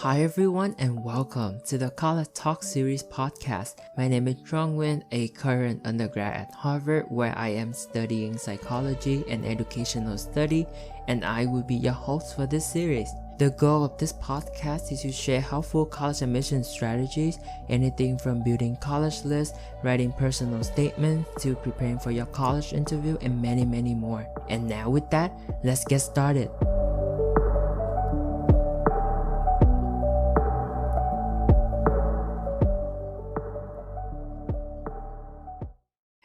Hi everyone and welcome to the College Talk Series podcast. My name is Jongwin, a current undergrad at Harvard where I am studying psychology and educational study, and I will be your host for this series. The goal of this podcast is to share helpful college admission strategies, anything from building college lists, writing personal statements, to preparing for your college interview, and many more. And now with that, let's get started.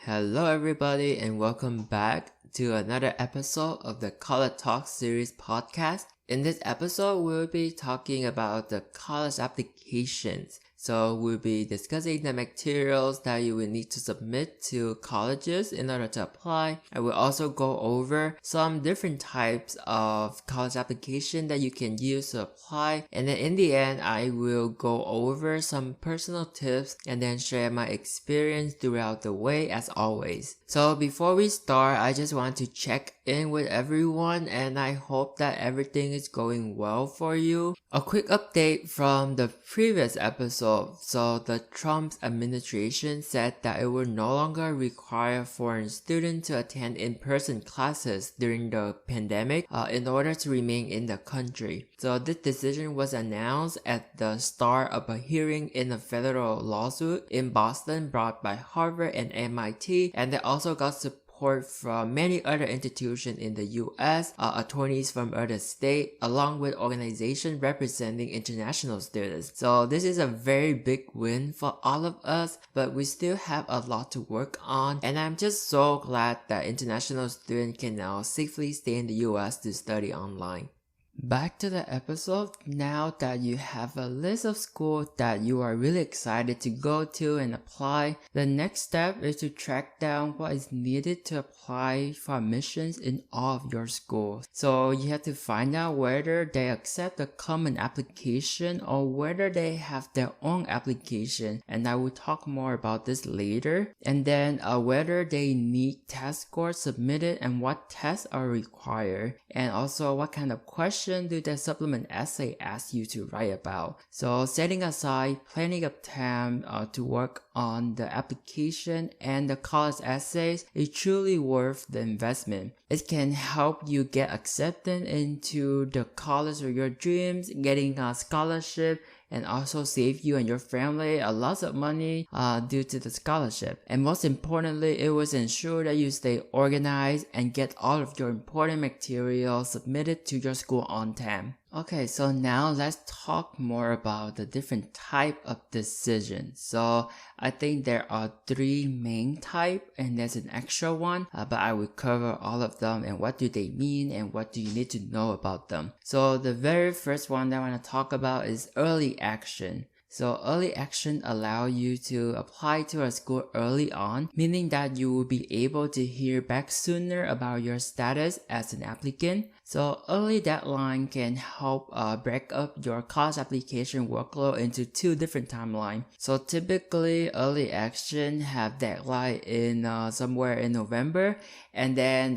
Hello everybody and welcome back to another episode of the College Talk Series podcast. In this episode, we'll be talking about the college applications. So we'll be discussing the materials that you will need to submit to colleges in order to apply. I will also go over some different types of college application that you can use to apply. And then in the end, I will go over some personal tips and then share my experience throughout the way as always. So before we start, I just want to check in with everyone and I hope that everything is going well for you. A quick update from the previous episode. So the Trump administration said that it will no longer require foreign students to attend in-person classes during the pandemic in order to remain in the country. So this decision was announced at the start of a hearing in a federal lawsuit in Boston brought by Harvard and MIT, and they also got support from many other institutions in the US, attorneys from other states, along with organizations representing international students. So this is a very big win for all of us, but we still have a lot to work on, and I'm just so glad that international students can now safely stay in the US to study online. Back to the episode. Now that you have a list of schools that you are really excited to go to and apply, the next step is to track down what is needed to apply for admissions in all of your schools. So you have to find out whether they accept a common application or whether they have their own application, and I will talk more about this later. And then whether they need test scores submitted and what tests are required, and also what kind of questions do the supplement essay ask you to write about. So setting aside plenty of time to work on the application and the college essays is truly worth the investment. It can help you get accepted into the college of your dreams, getting a scholarship, and also save you and your family a lot of money due to the scholarship. And most importantly, it will ensure that you stay organized and get all of your important material submitted to your school on time. Okay, so now let's talk more about the different type of decisions. So I think there are three main type and there's an extra one, but I will cover all of them and what do they mean and what do you need to know about them. So the very first one that I want to talk about is early action. So early action allow you to apply to a school early on, meaning that you will be able to hear back sooner about your status as an applicant. So early deadline can help break up your college application workload into two different timelines. So typically early action have deadline in somewhere in November, and then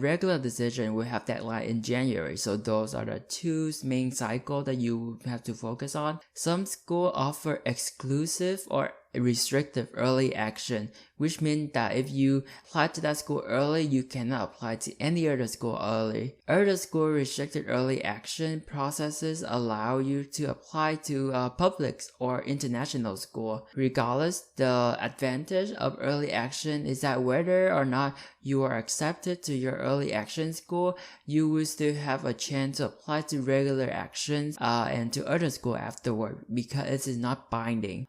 regular decision will have deadline in January. So those are the two main cycles that you have to focus on. Some schools offer exclusive or restrictive early action, which means that if you apply to that school early, you cannot apply to any other school early. Other school restricted early action processes allow you to apply to public or international school. Regardless, the advantage of early action is that whether or not you are accepted to your early action school, you will still have a chance to apply to regular actions and to other school afterward, because it is not binding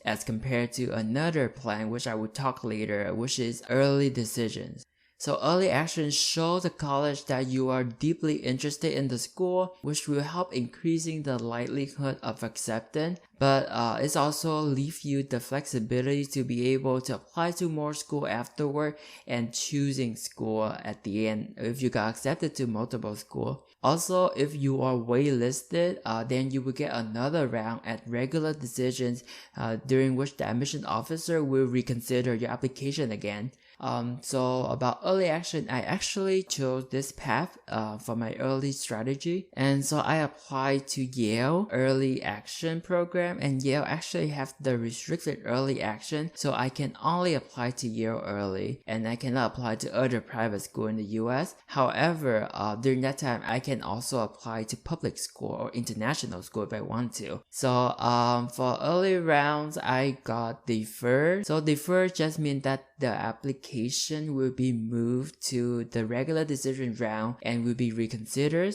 as compared to another plan, which I will talk later, which is early decisions. So early actions show the college that you are deeply interested in the school, which will help increasing the likelihood of acceptance, but it also leaves you the flexibility to be able to apply to more school afterward and choosing school at the end if you got accepted to multiple schools. Also, if you are waitlisted, then you will get another round at regular decisions during which the admission officer will reconsider your application again. So about early action, I actually chose this path for my early strategy, and so I applied to Yale early action program, and Yale actually have the restricted early action, so I can only apply to Yale early, and I cannot apply to other private school in the US. However, during that time, I can also apply to public school or international school if I want to. So for early rounds, I got deferred. So deferred just means that the application will be moved to the regular decision round and will be reconsidered.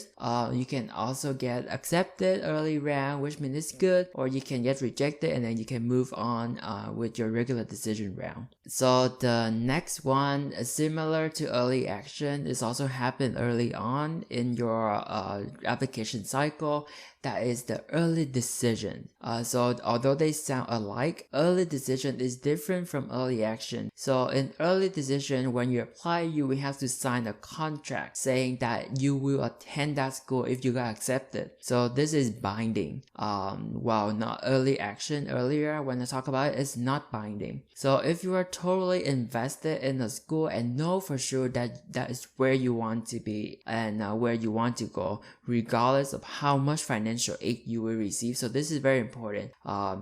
You can also get accepted early round, which means it's good, or you can get rejected and then you can move on with your regular decision round. So the next one, similar to early action, is also happen early on in your application cycle. That is the early decision. So although they sound alike, early decision is different from early action. So in early decision, when you apply, you will have to sign a contract saying that you will attend that school if you got accepted. So this is binding. While not early action earlier, when I talk about it, it's not binding. So if you are totally invested in a school and know for sure that that is where you want to be and where you want to go, regardless of how much financial aid you will receive. So this is very important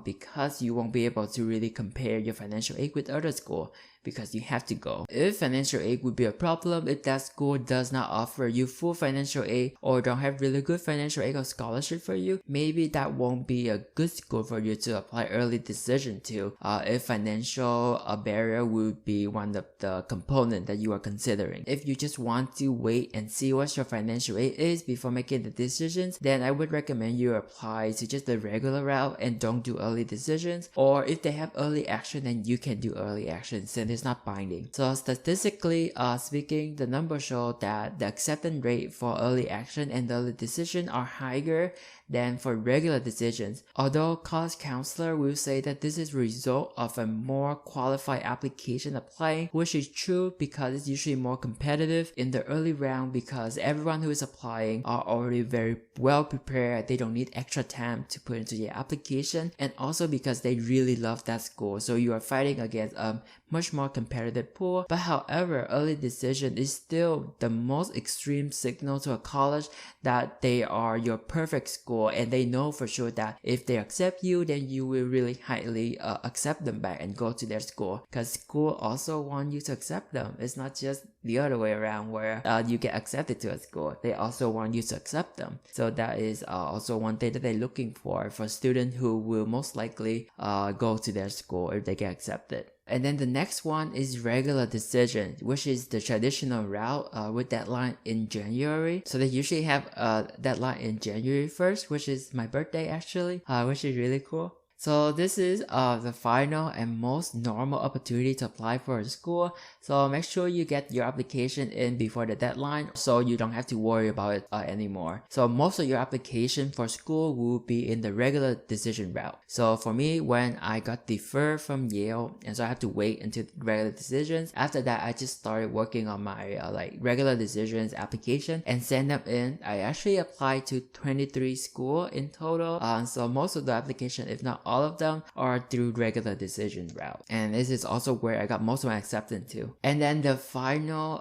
because you won't be able to really compare your financial aid with other school, because you have to go. If financial aid would be a problem, if that school does not offer you full financial aid or don't have really good financial aid or scholarship for you, maybe that won't be a good school for you to apply early decision to if financial barrier would be one of the component that you are considering. If you just want to wait and see what your financial aid is before making the decisions, then I would recommend you apply to just the regular route and don't do early decisions. Or if they have early action, then you can do early action since it's not binding. So statistically speaking, the numbers show that the acceptance rate for early action and early decision are higher than for regular decisions. Although college counselor will say that this is a result of a more qualified application applying, which is true because it's usually more competitive in the early round because everyone who is applying are already very well prepared. They don't need extra time to put into their application, and also because they really love that school. So you are fighting against a much more competitive pool. But however, early decision is still the most extreme signal to a college that they are your perfect school, and they know for sure that if they accept you, then you will really highly accept them back and go to their school, because school also want you to accept them. It's not just the other way around where you get accepted to a school. They also want you to accept them. So that is also one thing that they're looking for students who will most likely go to their school if they get accepted. And then the next one is regular decision, which is the traditional route with deadline in January. So they usually have a deadline in January 1st, which is my birthday actually, which is really cool. So this is the final and most normal opportunity to apply for a school. So make sure you get your application in before the deadline so you don't have to worry about it anymore. So most of your application for school will be in the regular decision route. So for me, when I got deferred from Yale, and so I have to wait until regular decisions, after that I just started working on my regular decisions application and send them in. I actually applied to 23 schools in total. So most of the application, if not all of them, are through regular decision route, and this is also where I got most of my acceptance to. And then the final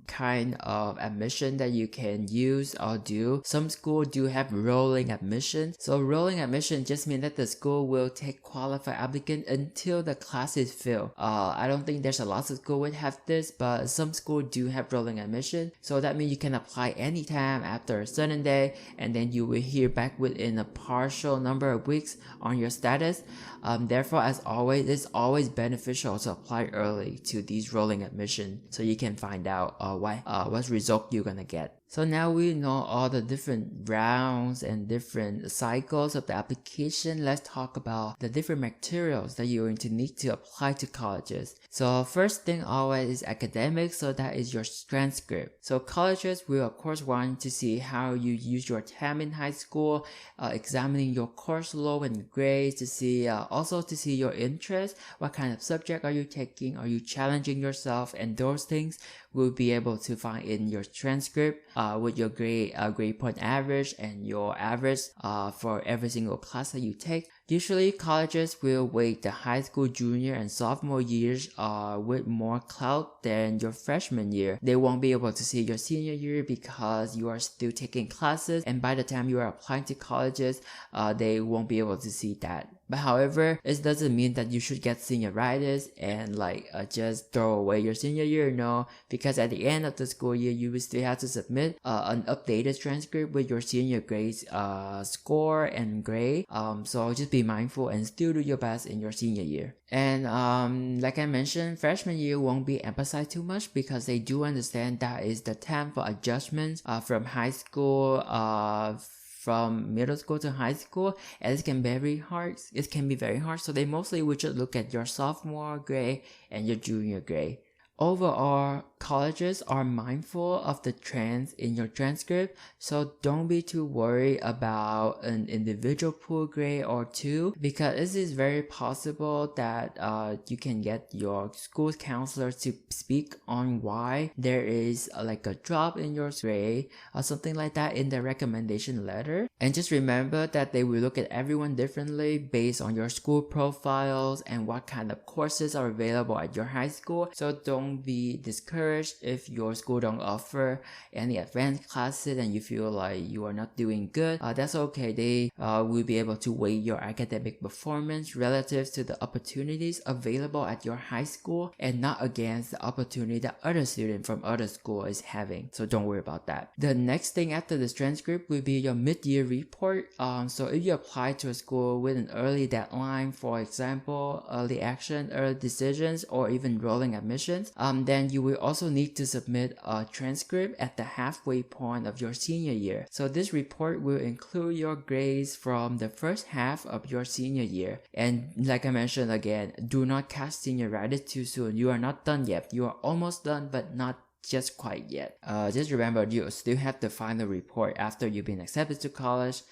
kind of admission that you can use or do, some schools do have rolling admission. So rolling admission just means that the school will take qualified applicants until the class is filled. I don't think there's a lot of schools would have this, but some schools do have rolling admission. So that means you can apply anytime after a certain day, and then you will hear back within a partial number of weeks on your status. Therefore, as always, it's always beneficial to apply early to these rolling admission so you can find out what result you're gonna get. So now we know all the different rounds and different cycles of the application. Let's talk about the different materials that you're going to need to apply to colleges. So first thing always is academics, so that is your transcript. So colleges will of course want to see how you use your time in high school, examining your course load and grades to see also to see your interest, what kind of subject are you taking, are you challenging yourself, and those things will be able to find in your transcript with your grade point average and your average for every single class that you take. Usually, colleges will weight the high school junior and sophomore years with more clout than your freshman year. They won't be able to see your senior year because you are still taking classes, and by the time you are applying to colleges, they won't be able to see that. But however, it doesn't mean that you should get senioritis and just throw away your senior year. No, because at the end of the school year, you will still have to submit an updated transcript with your senior grades score and grade. So just be mindful and still do your best in your senior year. And like I mentioned, freshman year won't be emphasized too much because they do understand that is the time for adjustments from high school from middle school to high school, and it can be very hard. So they mostly would just look at your sophomore grade and your junior grade. Overall, colleges are mindful of the trends in your transcript, so don't be too worried about an individual pool grade or two, because it is very possible that you can get your school counselor to speak on why there is a drop in your grade or something like that in the recommendation letter. And just remember that they will look at everyone differently based on your school profiles and what kind of courses are available at your high school. So don't be discouraged if your school don't offer any advanced classes and you feel like you are not doing good. That's okay. They will be able to weigh your academic performance relative to the opportunities available at your high school and not against the opportunity that other students from other school is having. So don't worry about that. The next thing after this transcript will be your mid-year report. So if you apply to a school with an early deadline, for example, early action, early decisions, or even rolling admissions, then you will also need to submit a transcript at the halfway point of your senior year. So this report will include your grades from the first half of your senior year. And like I mentioned again, do not cast senioritis too soon. You are not done yet. You are almost done, but not just quite yet. Just remember, you still have the final report after you've been accepted to college.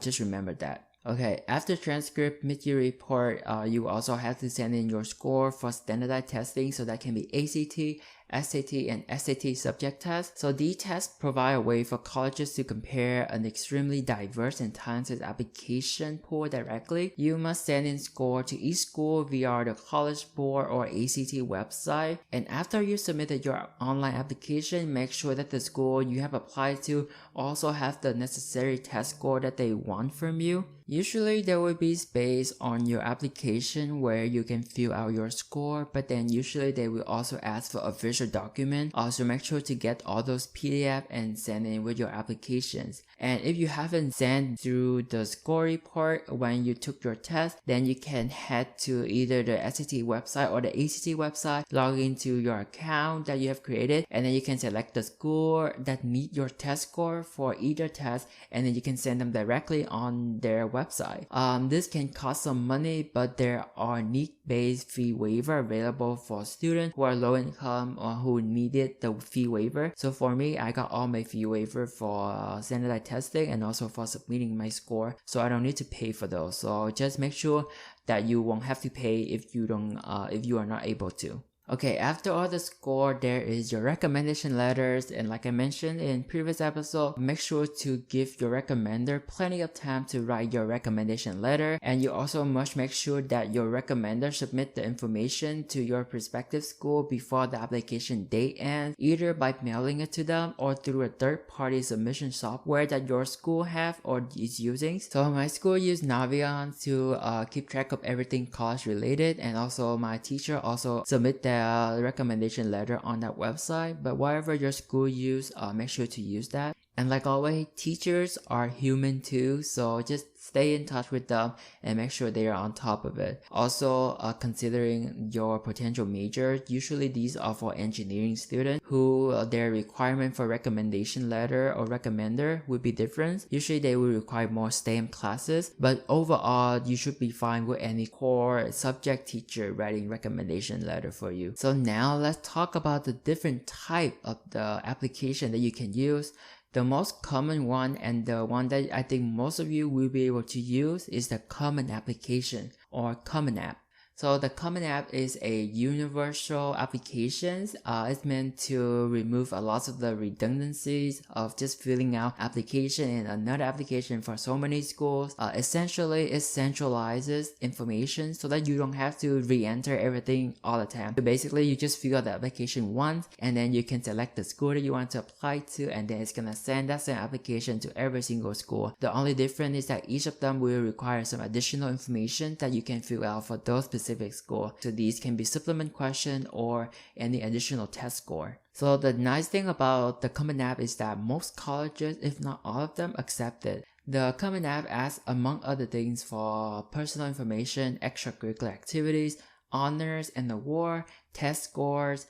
Just remember that. Okay, after transcript, mid-year report, you also have to send in your score for standardized testing. So that can be ACT, SAT, and SAT subject tests. So these tests provide a way for colleges to compare an extremely diverse and talented application pool directly. You must send in score to each school via the College Board or ACT website. And after you submitted your online application, make sure that the school you have applied to also have the necessary test score that they want from you. Usually there will be space on your application where you can fill out your score, but then usually they will also ask for a visual document. Also make sure to get all those PDF and send in with your applications. And if you haven't sent through the score report when you took your test, then you can head to either the SAT website or the ACT website, log into your account that you have created, and then you can select the score that meet your test score for either test, and then you can send them directly on their website. This can cost some money, but there are need-based fee waiver available for students who are low income or who needed the fee waiver. So for me, I got all my fee waiver for standardized testing and also for submitting my score, so I don't need to pay for those. So just make sure that you won't have to pay if you are not able to. Okay, after all the score, there is your recommendation letters, and like I mentioned in previous episode, make sure to give your recommender plenty of time to write your recommendation letter, and you also must make sure that your recommender submit the information to your prospective school before the application date ends, either by mailing it to them or through a third-party submission software that your school have or is using. So my school used Navion to keep track of everything college related, and also my teacher also submit the recommendation letter on that website. But whatever your school use, make sure to use that. And like always, teachers are human too, so just stay in touch with them and make sure they are on top of it. Also, considering your potential major, usually these are for engineering students who their requirement for recommendation letter or recommender would be different. Usually they will require more STEM classes, but overall you should be fine with any core subject teacher writing recommendation letter for you. So now let's talk about the different type of the application that you can use. The most common one, and the one that I think most of you will be able to use, is the Common Application or Common App. So the Common App is a universal application. It's meant to remove a lot of the redundancies of just filling out application and another application for so many schools. Essentially, it centralizes information so that you don't have to re-enter everything all the time. So basically, you just fill out the application once, and then you can select the school that you want to apply to, and then it's gonna send that same application to every single school. The only difference is that each of them will require some additional information that you can fill out for those specific school. So these can be supplement question or any additional test score. So the nice thing about the Common App is that most colleges, if not all of them, accept it. The Common App asks, among other things, for personal information, extracurricular activities, honors and award, test scores,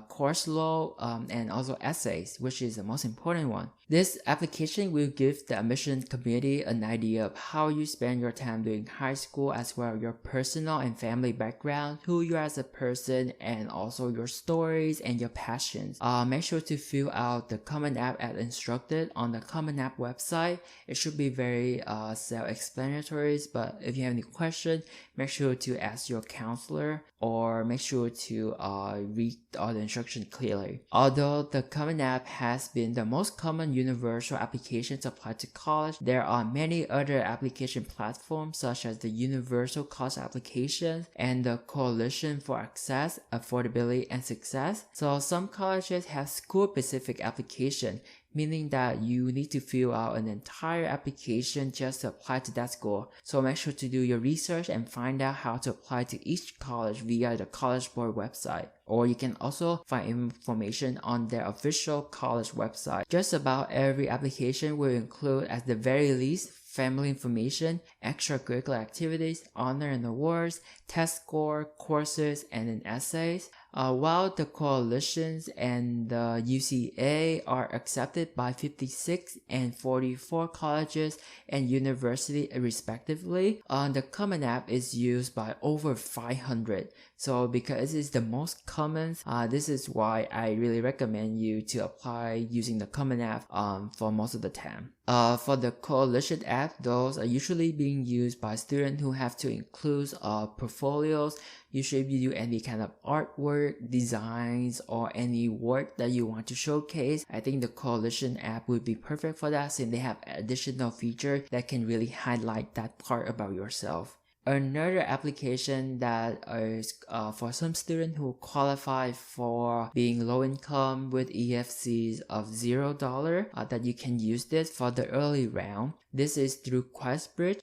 course load, and also essays, which is the most important one. This application will give the admission committee an idea of how you spend your time during high school, as well as your personal and family background, who you are as a person, and also your stories and your passions. Make sure to fill out the Common App as instructed on the Common App website. It should be very self-explanatory, but if you have any questions, make sure to ask your counselor or make sure to read all the instructions clearly. Although the Common App has been the most common universal application to apply to college, there are many other application platforms such as the Universal College Application and the Coalition for Access, Affordability, and Success. So some colleges have school-specific application, meaning that you need to fill out an entire application just to apply to that school. So make sure to do your research and find out how to apply to each college via the College Board website. Or you can also find information on their official college website. Just about every application will include, at the very least, family information, extracurricular activities, honor and awards, test score, courses, and then essays. While the coalitions and the UCA are accepted by 56 and 44 colleges and universities respectively, the Common App is used by over 500. So because it is the most common, this is why I really recommend you to apply using the Common App for most of the time. For the Coalition app, those are usually being used by students who have to include portfolios. Usually if you do any kind of artwork, designs, or any work that you want to showcase, I think the Coalition app would be perfect for that, since they have additional features that can really highlight that part about yourself. Another application that is for some students who qualify for being low income with EFCs of $0, that you can use this for the early round. This is through Questbridge.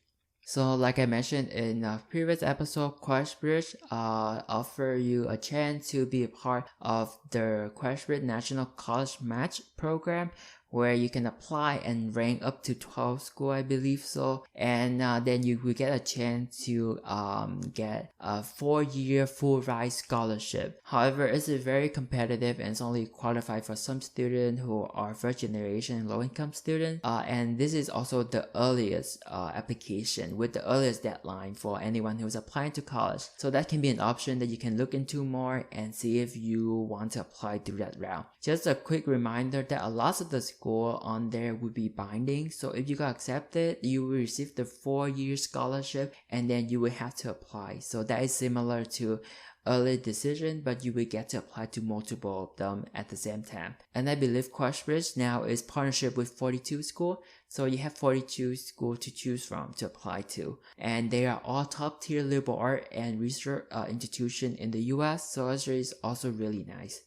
So like I mentioned in a previous episode, Questbridge offer you a chance to be a part of the Questbridge National College Match program, where you can apply and rank up to 12 school, I believe so. And then you will get a chance to get a 4-year Fulbright scholarship. However, it's very competitive and it's only qualified for some students who are first generation low income students. And this is also the earliest application with the earliest deadline for anyone who's applying to college. So that can be an option that you can look into more and see if you want to apply through that route. Just a quick reminder that a lot of the school on there would be binding. So if you got accepted, you will receive the 4-year scholarship and then you will have to apply. So that is similar to early decision, but you will get to apply to multiple of them at the same time. And I believe Questbridge now is partnership with 42 schools. So you have 42 schools to choose from to apply to. And they are all top tier liberal art and research institution in the US. So it is also really nice.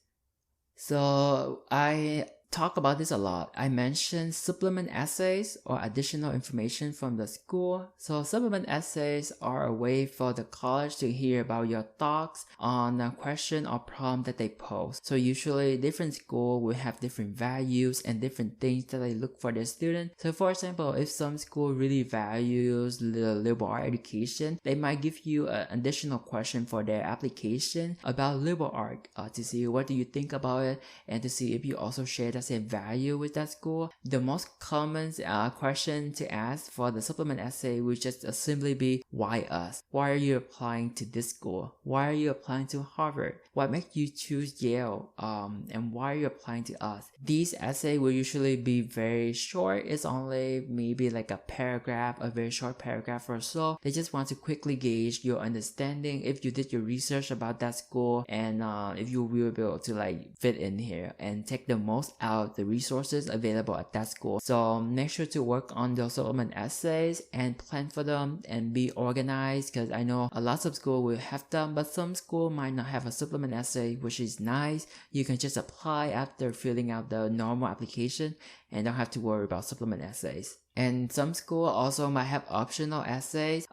So I talk about this a lot. I mentioned supplement essays or additional information from the school. So supplement essays are a way for the college to hear about your thoughts on a question or problem that they pose. So usually different schools will have different values and different things that they look for their students. So for example, if some school really values the liberal art education, they might give you an additional question for their application about liberal art to see what do you think about it and to see if you also share that let's say, value with that school, the most common question to ask for the supplement essay would just simply be, why us? Why are you applying to this school? Why are you applying to Harvard? What makes you choose Yale? And why are you applying to us? These essays will usually be very short. It's only maybe like a paragraph, a very short paragraph or so. They just want to quickly gauge your understanding, if you did your research about that school, and if you will be able to like fit in here and take the most out of the resources available at that school. So make sure to work on those supplement essays and plan for them and be organized, because I know a lot of schools will have them, but some school might not have a supplement essay, which is nice. You can just apply after filling out the normal application and don't have to worry about supplement essays. And some school also might have optional essays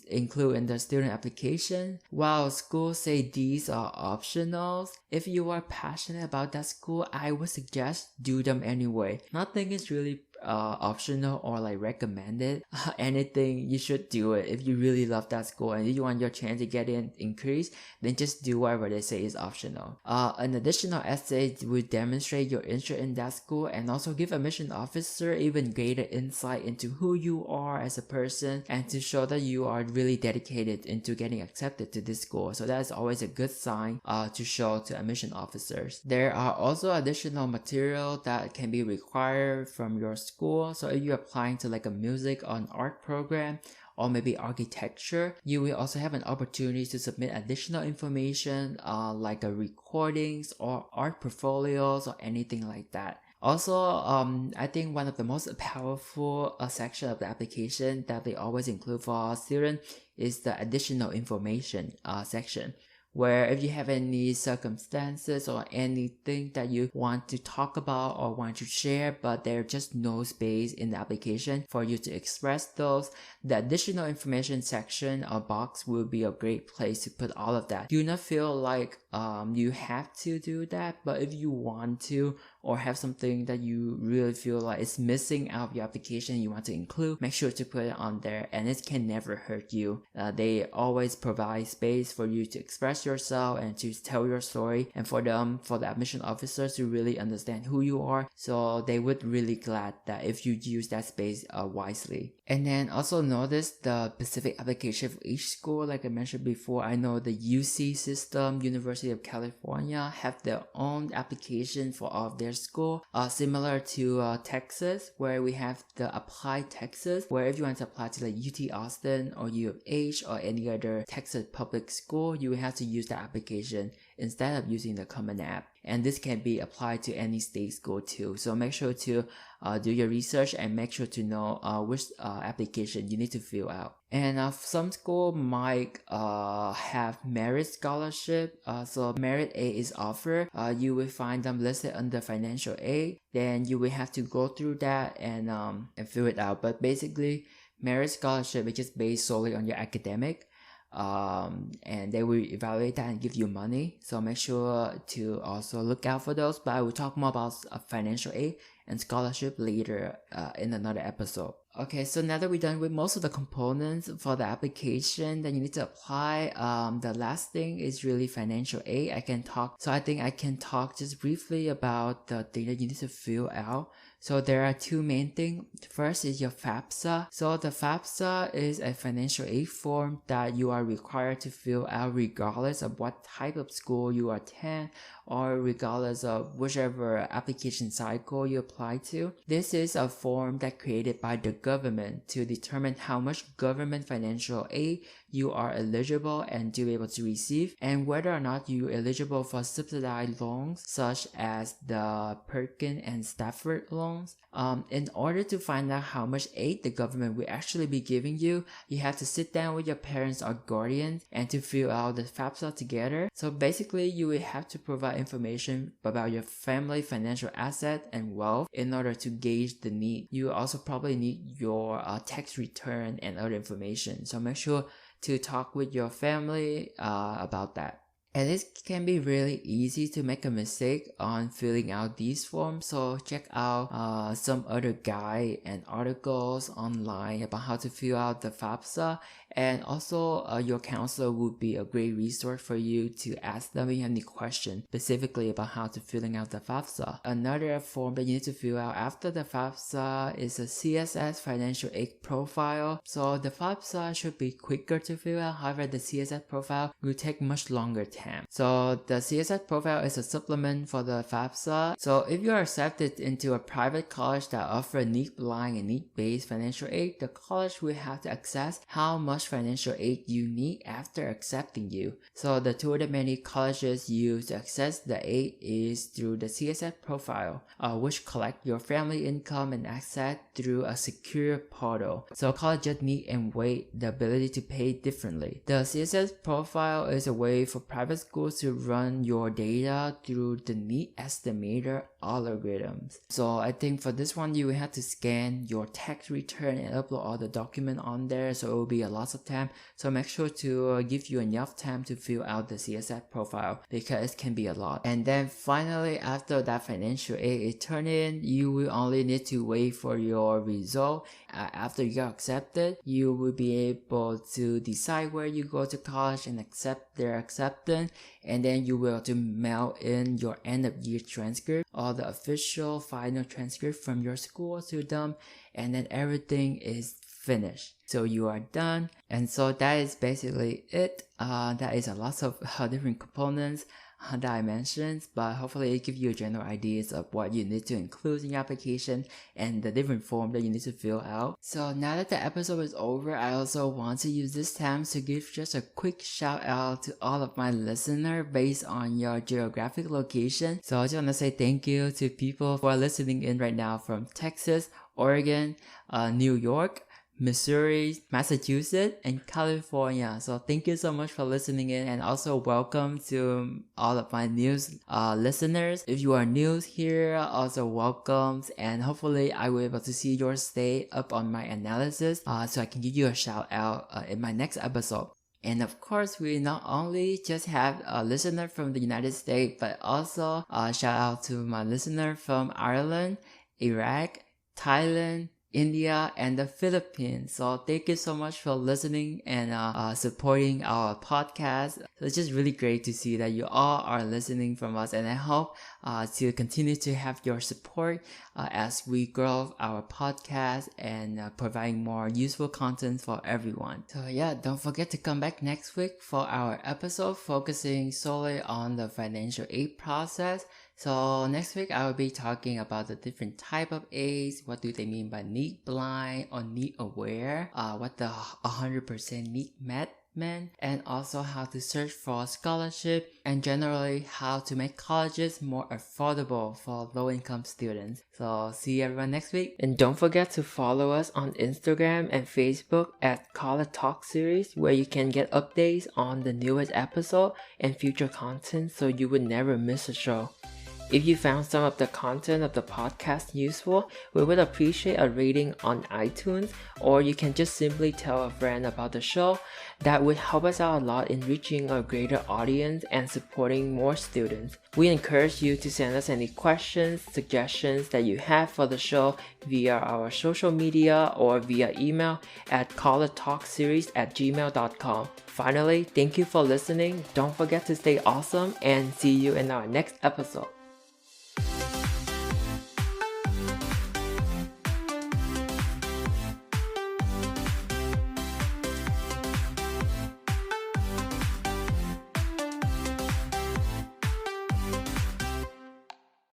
include in the student application. While schools say these are optionals, if you are passionate about that school, I would suggest do them anyway. Nothing is really optional or like recommended. Anything, you should do it. If you really love that school and if you want your chance to get in increased, then just do whatever they say is optional. An additional essay would demonstrate your interest in that school and also give admission officer even greater insight into who you are as a person, and to show that you are really dedicated into getting accepted to this school. So that is always a good sign to show to admission officers. There are also additional material that can be required from your school. So if you're applying to like a music or an art program, or maybe architecture, you will also have an opportunity to submit additional information like recordings or art portfolios or anything like that. Also, I think one of the most powerful section of the application that they always include for our students is the additional information section, where if you have any circumstances or anything that you want to talk about or want to share, but there's just no space in the application for you to express those, the additional information section or box will be a great place to put all of that. Do not feel like you have to do that, but if you want to, or have something that you really feel like is missing out of your application you want to include, make sure to put it on there, and it can never hurt you. They always provide space for you to express yourself and to tell your story, and for the admission officers to really understand who you are, so they would really glad that if you use that space wisely. And then also notice the specific application for each school. Like I mentioned before, I know the UC system, University of California, have their own application for all of their school, similar to Texas, where we have the Apply Texas, where if you want to apply to like UT Austin or U of H or any other Texas public school, you will have to use the application instead of using the Common App. And this can be applied to any state school too. So make sure to do your research and make sure to know which application you need to fill out. And some school might have merit scholarship. So merit aid is offered. You will find them listed under financial aid. Then you will have to go through that and fill it out. But basically, merit scholarship is just based solely on your academic. And they will evaluate that and give you money, so make sure to also look out for those. But I will talk more about financial aid and scholarship later in another episode. Okay, so now that we're done with most of the components for the application that you need to apply, the last thing is really financial aid. I think I can talk just briefly about the thing that you need to fill out. So there are two main things. First is your FAFSA. So the FAFSA is a financial aid form that you are required to fill out regardless of what type of school you attend or regardless of whichever application cycle you apply to. This is a form that created by the government to determine how much government financial aid you are eligible and to be able to receive, and whether or not you're eligible for subsidized loans such as the Perkin and Stafford loans. In order to find out how much aid the government will actually be giving you, you have to sit down with your parents or guardians and to fill out the FAFSA together. So basically, you will have to provide information about your family financial asset and wealth in order to gauge the need. You also probably need your tax return and other information. So make sure to talk with your family about that. And it can be really easy to make a mistake on filling out these forms, so check out some other guide and articles online about how to fill out the FAFSA. And also your counselor would be a great resource for you to ask them if you have any questions specifically about how to filling out the FAFSA. Another form that you need to fill out after the FAFSA is a CSS Financial Aid Profile. So the FAFSA should be quicker to fill out, however the CSS Profile will take much longer time. So the CSS Profile is a supplement for the FAFSA. So if you are accepted into a private college that offers need-blind and need-based financial aid, the college will have to access how much financial aid you need after accepting you. So the tool that many colleges use to access the aid is through the CSS Profile, which collect your family income and access through a secure portal. So colleges need and weigh the ability to pay differently. The CSS Profile is a way for private schools to run your data through the need estimator algorithms. So I think for this one you will have to scan your tax return and upload all the documents on there, so it will be a lot of time. So make sure to give you enough time to fill out the CSS Profile because it can be a lot. And then finally, after that financial aid is turned in, you will only need to wait for your result. After you get accepted, you will be able to decide where you go to college and accept their acceptance, and then you will have to mail in your end of year transcript or the official final transcript from your school to them, and then everything is finished. So you are done. And so that is basically it. That is a lot of different components that I mentioned, but hopefully it gives you general ideas of what you need to include in your application and the different forms that you need to fill out. So now that the episode is over, I also want to use this time to give just a quick shout out to all of my listeners based on your geographic location. So I just want to say thank you to people who are listening in right now from Texas, Oregon, New York, Missouri, Massachusetts, and California. So thank you so much for listening in, and also welcome to all of my new listeners. If you are new here, also welcome, and hopefully I will be able to see your stay up on my analysis so I can give you a shout out in my next episode. And of course, we not only just have a listener from the United States, but also shout out to my listener from Ireland, Iraq, Thailand, India, and the Philippines. So thank you so much for listening and supporting our podcast. So it's just really great to see that you all are listening from us, and I hope to continue to have your support as we grow our podcast and providing more useful content for everyone. So yeah, don't forget to come back next week for our episode focusing solely on the financial aid process. So next week I will be talking about the different type of aids, what do they mean by need blind or need aware, what the 100% need met meant, and also how to search for scholarship, and generally how to make colleges more affordable for low-income students. So see everyone next week, and don't forget to follow us on Instagram and Facebook at College Talk Series, where you can get updates on the newest episode and future content so you would never miss a show. If you found some of the content of the podcast useful, we would appreciate a rating on iTunes, or you can just simply tell a friend about the show. That would help us out a lot in reaching a greater audience and supporting more students. We encourage you to send us any questions, suggestions that you have for the show via our social media or via email at collegetalkseries@gmail.com. Finally, thank you for listening. Don't forget to stay awesome, and see you in our next episode.